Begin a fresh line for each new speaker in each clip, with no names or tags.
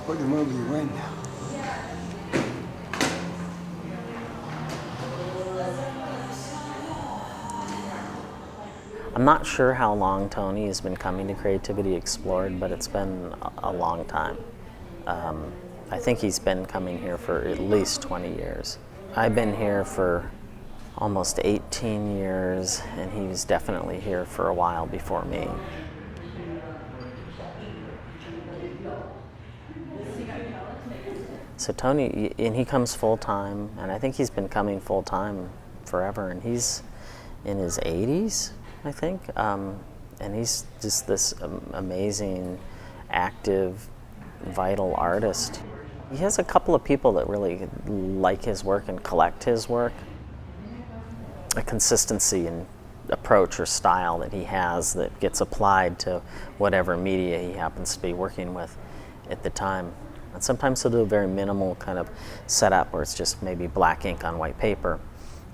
Put the movie in.
I'm not sure how long Tony has been coming to Creativity Explored, but it's been a long time. I think he's been coming here for at least 20 years. I've been here for almost 18 years, and he was definitely here for a while before me. So Tony, and he comes full-time, and I think he's been coming full-time forever, and he's in his 80s, I think, and he's just this amazing, active, vital artist. He has a couple of people that really like his work and collect his work. A consistency and approach or style that he has that gets applied to whatever media he happens to be working with at the time. And sometimes he'll do a very minimal kind of setup where it's just maybe black ink on white paper.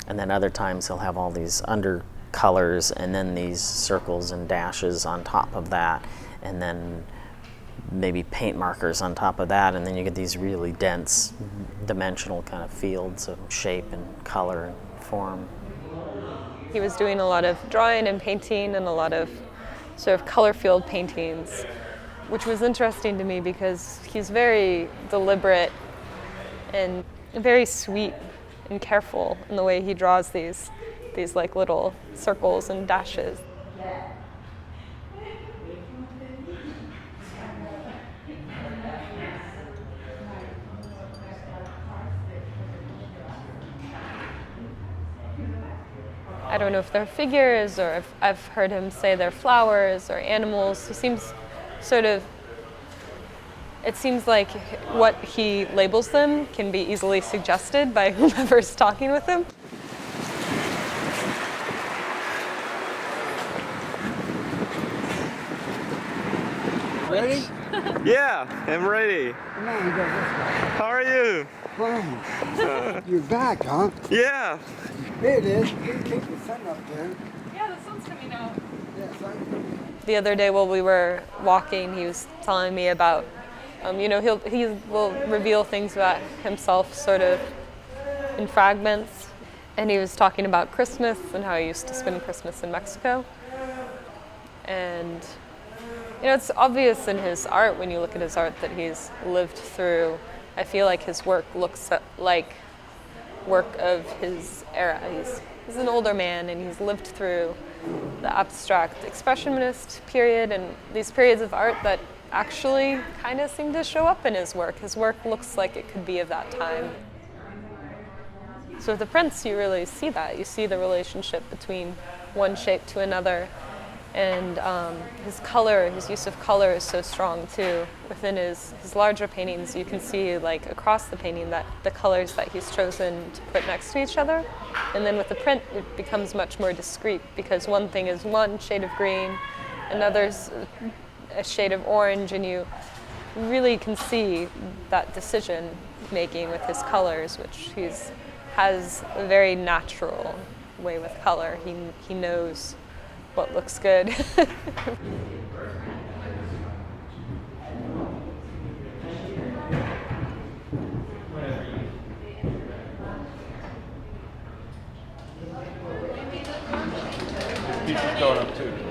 And then other times he'll have all these undercolors and then these circles and dashes on top of that, and then maybe paint markers on top of that, and then you get these really dense dimensional kind of fields of shape and color and form.
He was doing a lot of drawing and painting and a lot of sort of color-filled paintings, which was interesting to me because he's very deliberate and very sweet and careful in the way he draws these like little circles and dashes. I don't know if they're figures or if I've heard him say they're flowers or animals. He seems it seems like what he labels them can be easily suggested by whomever's talking with him.
Ready?
Yeah, I'm ready.
Come on, we go this way.
How are you?
Fine. You're back, huh?
Yeah.
There it is. You keep the sun up there.
Yeah, the sun's coming out.
Yeah, sun.
The other day while we were walking, he was telling me about, he will reveal things about himself sort of in fragments. And he was talking about Christmas and how he used to spend Christmas in Mexico. And it's obvious in his art, when you look at his art, that he's lived through, I feel like his work looks like work of his era. He's an older man and he's lived through the abstract expressionist period and these periods of art that actually kind of seem to show up in his work. His work looks like it could be of that time. So with the prints, you really see that. You see the relationship between one shape to another. And his use of color is so strong too. Within his larger paintings, you can see like across the painting that the colors that he's chosen to put next to each other. And then with the print, it becomes much more discrete because one thing is one shade of green, another's a shade of orange, and you really can see that decision making with his colors, which has a very natural way with color. He knows what looks good.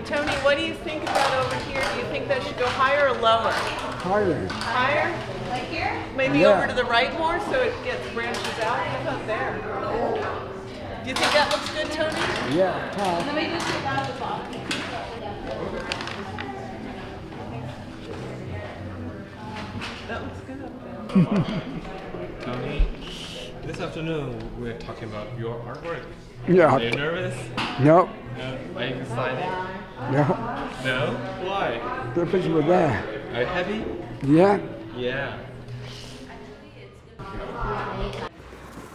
Tony, what do you think about over here? Do you think that should go higher or lower?
Higher.
Higher? Like here? Maybe
Yeah.
over to the right more so it gets branches out. How about there? Do you think that looks good, Tony?
Yeah, top.
Let me just get that at the bottom. That looks good up there.
Tony, this afternoon we're talking about your artwork.
Yeah.
Are you nervous?
Nope.
No. Are you signing?
No,
No? Why?
the picture was there.
Are you happy?
Yeah?
Yeah.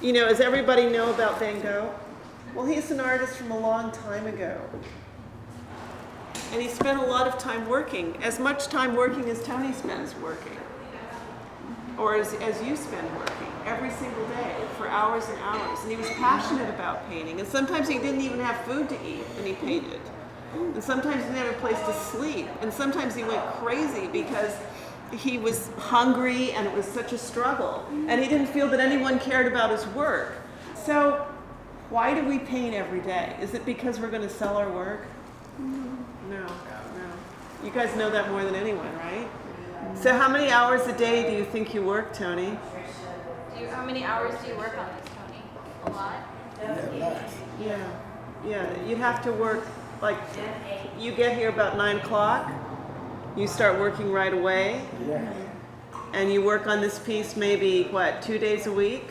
You know, does everybody know about Van Gogh? Well, he's an artist from a long time ago. And he spent a lot of time working, as much time working as Tony spends working. Or as you spend working, every single day, for hours and hours. And he was passionate about painting. And sometimes he didn't even have food to eat, and he painted. And sometimes he didn't have a place to sleep. And sometimes he went crazy because he was hungry and it was such a struggle. And he didn't feel that anyone cared about his work. So why do we paint every day? Is it because we're going to sell our work? No. You guys know that more than anyone, right? So how many hours a day do you think you work, Tony?
How many hours do you work on this, Tony? A lot?
Yeah. You'd have to work, like, you get here about 9 o'clock. You start working right away.
Yeah.
And you work on this piece maybe, what, 2 days a week?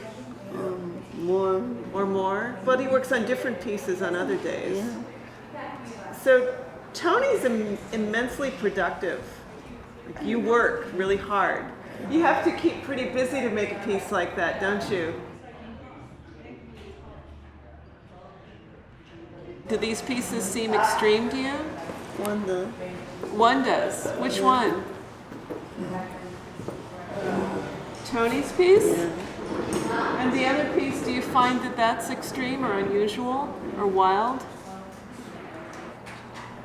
More.
Or more? But he works on different pieces on other days. So Tony's immensely productive. Like, you work really hard. You have to keep pretty busy to make a piece like that, don't you? Do these pieces seem extreme to you?
One does.
One does. Which one? Tony's piece? And the other piece, do you find that that's extreme or unusual or wild?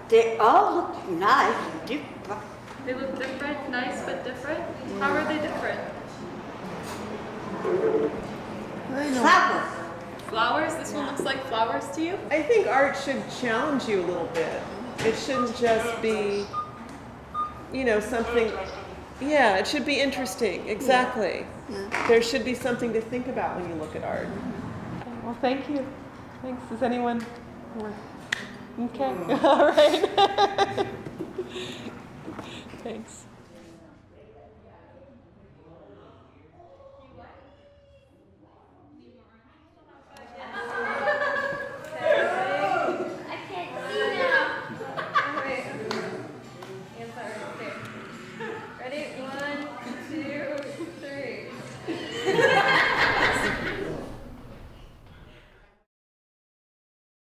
They all look nice, different.
They look different, nice but different. How are they different?
Flowers.
Flowers? This one looks like flowers to you?
I think art should challenge you a little bit. It shouldn't just be, you know, something, yeah, it should be interesting, exactly. There should be something to think about when you look at art. Well, thank you. Thanks. Does anyone? Okay, all right. Thanks.